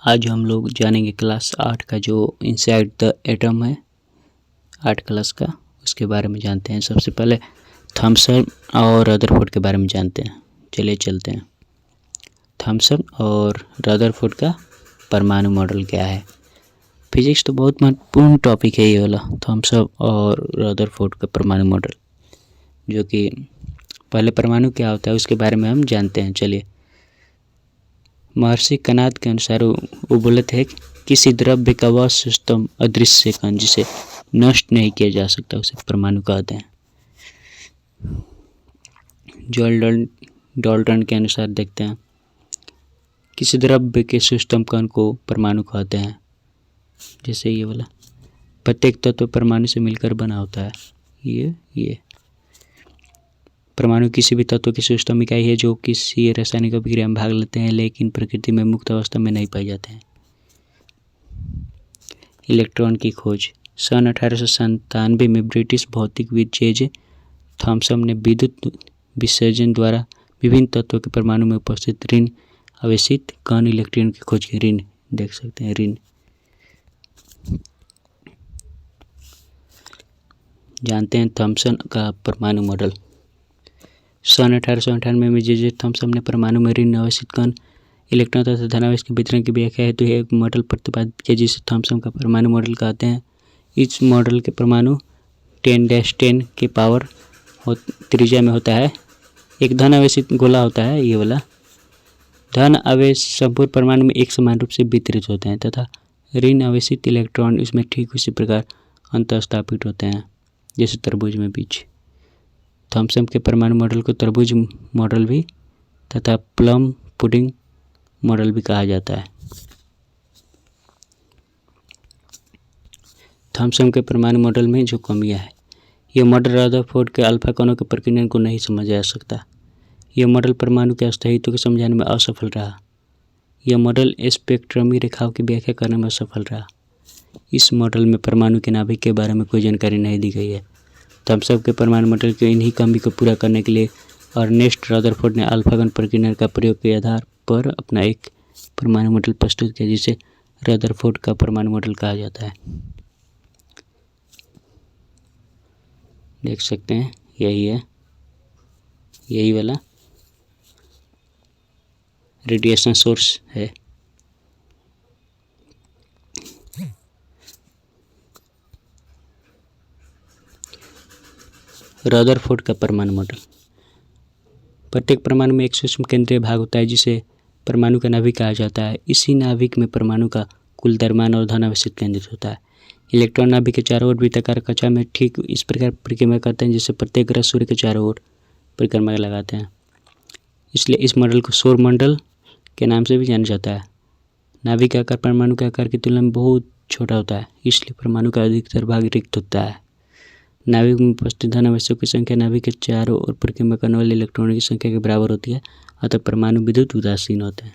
आज हम लोग जानेंगे क्लास 8 का जो इनसाइड द एटम है 8 क्लास का, उसके बारे में जानते हैं। सबसे पहले थॉमसन और रदरफोर्ड के बारे में जानते हैं। चलिए चलते हैं। थॉमसन और रदरफोर्ड का परमाणु मॉडल क्या है। फिजिक्स तो बहुत महत्वपूर्ण टॉपिक है ये वाला, थॉमसन और रदरफोर्ड का परमाणु मॉडल, जो कि पहले परमाणु क्या होता है उसके बारे में हम जानते हैं। चलिए, महर्षि कणाद के अनुसार वो बोले थे कि किसी द्रव्य का वह सिस्टम अदृश्य कण जिसे नष्ट नहीं किया जा सकता उसे परमाणु कहते हैं। जॉर्डन डाल्टन के अनुसार देखते हैं, किसी द्रव्य के सिस्टम कण को परमाणु कहते हैं। जैसे ये वाला प्रत्येक तत्व परमाणु से मिलकर बना होता है। ये परमाणु किसी भी तत्व की सिस्टम इकाई है जो किसी रासायनिक अभिक्रिया में भाग लेते हैं लेकिन प्रकृति में मुक्त अवस्था में नहीं पाए जाते हैं। इलेक्ट्रॉन की खोज सन 1897 में ब्रिटिश भौतिकविद जे थॉमसन ने विद्युत विसर्जन द्वारा विभिन्न तत्वों के परमाणु में उपस्थित ऋण आवेशित कण इलेक्ट्रॉन की खोज की। ऋण देख सकते हैं, ऋण। जानते हैं थॉमसन का परमाणु मॉडल। सन 1898 में जे थॉमसन ने परमाणु में ऋण आवेशित कण इलेक्ट्रॉन तथा धनावेश के वितरण की व्याख्या हेतु एक मॉडल प्रतिपादित किया जिसे थॉमसन का परमाणु मॉडल कहते हैं। इस मॉडल के परमाणु 10-10 के पावर त्रिज्या में होता है। एक धन आवेशित गोला होता है, ये वाला धन आवेश संपूर्ण परमाणु में एक समान रूप से वितरित होते हैं तथा ऋण आवेशित इलेक्ट्रॉन इसमें ठीक उसी प्रकार अंतःस्थापित होते हैं जैसे तरबूज में बीज। थॉमसन के परमाणु मॉडल को तरबूज मॉडल भी तथा प्लम पुडिंग मॉडल भी कहा जाता है। थॉमसन के परमाणु मॉडल में जो कमियां है, यह मॉडल रदरफोर्ड के अल्फा कणों के प्रकीर्णन को नहीं समझा जा सकता। यह मॉडल परमाणु के अस्थायित्व को समझाने में असफल रहा। यह मॉडल स्पेक्ट्रमी रेखाओं की व्याख्या करने में असफल रहा। इस मॉडल में परमाणु के नाभिक के बारे में कोई जानकारी नहीं दी गई है। थॉमसन के परमाणु मॉडल के इन्हीं कमी को पूरा करने के लिए अर्नेस्ट रदरफोर्ड ने अल्फा कण प्रकीर्णन का प्रयोग के आधार पर अपना एक परमाणु मॉडल प्रस्तुत किया जिसे रदरफोर्ड का परमाणु मॉडल कहा जाता है। देख सकते हैं, यही है, यही वाला रेडिएशन सोर्स है। रदरफोर्ड का परमाणु मॉडल। प्रत्येक परमाणु में एक सूक्ष्म केंद्रीय भाग होता है जिसे परमाणु का नाभिक कहा जाता है। इसी नाभिक में परमाणु का कुल द्रव्यमान और धन आवेशित केंद्रित होता है। इलेक्ट्रॉन नाभिक के चारों ओर वृत्ताकार कक्षा में ठीक इस प्रकार परिक्रमा करते हैं जिससे प्रत्येक ग्रह सूर्य के चारों ओर परिक्रमा लगाते हैं। इसलिए इस मॉडल को सौर मंडल के नाम से भी जाना जाता है। नाभिक का आकार परमाणु के आकार की तुलना में बहुत छोटा होता है, इसलिए परमाणु का अधिकतर भाग रिक्त होता है। नाभिक में उपस्थित धन आवेशों की संख्या नाभिक के चारों ओर परिक्रमा करने वाले इलेक्ट्रॉनों की संख्या के बराबर होती है, अतः परमाणु विद्युत उदासीन होते हैं।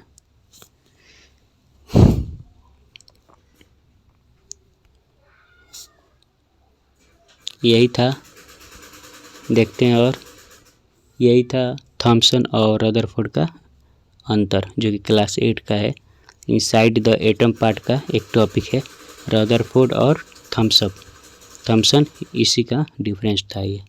यही था, देखते हैं, और यही था थॉमसन और रदरफोर्ड का अंतर, जो कि क्लास 8 का है। इनसाइड द एटम पार्ट का एक टॉपिक है, रदरफोर्ड और थॉमसन। इसी का डिफरेंस था ये।